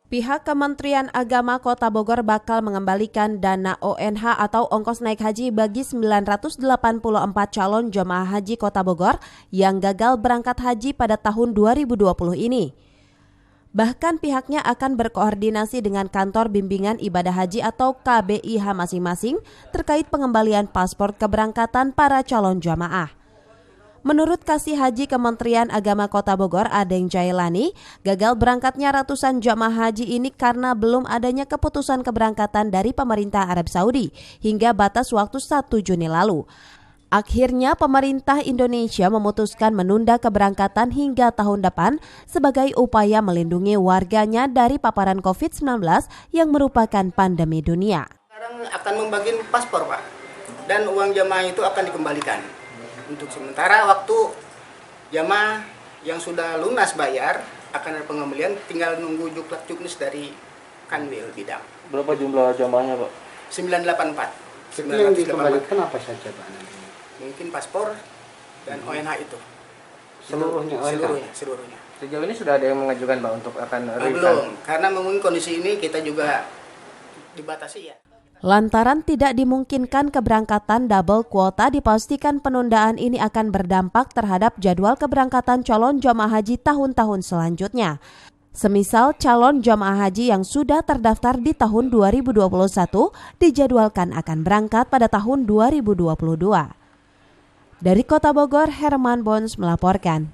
Pihak Kementerian Agama Kota Bogor bakal mengembalikan dana ONH atau ongkos naik haji bagi 984 calon jemaah haji Kota Bogor yang gagal berangkat haji pada tahun 2020 ini. Bahkan pihaknya akan berkoordinasi dengan Kantor Bimbingan Ibadah Haji atau KBIH masing-masing terkait pengembalian paspor keberangkatan para calon jamaah. Menurut Kasih Haji Kementerian Agama Kota Bogor, Adeng Jailani, gagal berangkatnya ratusan jamaah haji ini karena belum adanya keputusan keberangkatan dari pemerintah Arab Saudi hingga batas waktu 1 Juni lalu. Akhirnya pemerintah Indonesia memutuskan menunda keberangkatan hingga tahun depan sebagai upaya melindungi warganya dari paparan COVID-19 yang merupakan pandemi dunia. Sekarang akan membagi paspor, Pak, dan uang jamaah itu akan dikembalikan. Untuk sementara waktu jamaah yang sudah lunas bayar akan ada pengembalian, tinggal nunggu juknis dari Kanwil Bidang. Berapa jumlah jamaahnya, Pak? 984. Itu yang dikembalikan apa saja, Pak? Mungkin paspor dan ONH itu. Seluruhnya? Seluruhnya. Sejauh ini sudah ada yang mengajukan, Pak, untuk akan refund? Belum, karena mungkin kondisi ini kita juga dibatasi ya. Lantaran tidak dimungkinkan keberangkatan double kuota, dipastikan penundaan ini akan berdampak terhadap jadwal keberangkatan calon jamaah haji tahun-tahun selanjutnya. Semisal calon jamaah haji yang sudah terdaftar di tahun 2021 dijadwalkan akan berangkat pada tahun 2022. Dari Kota Bogor, Herman Bons melaporkan.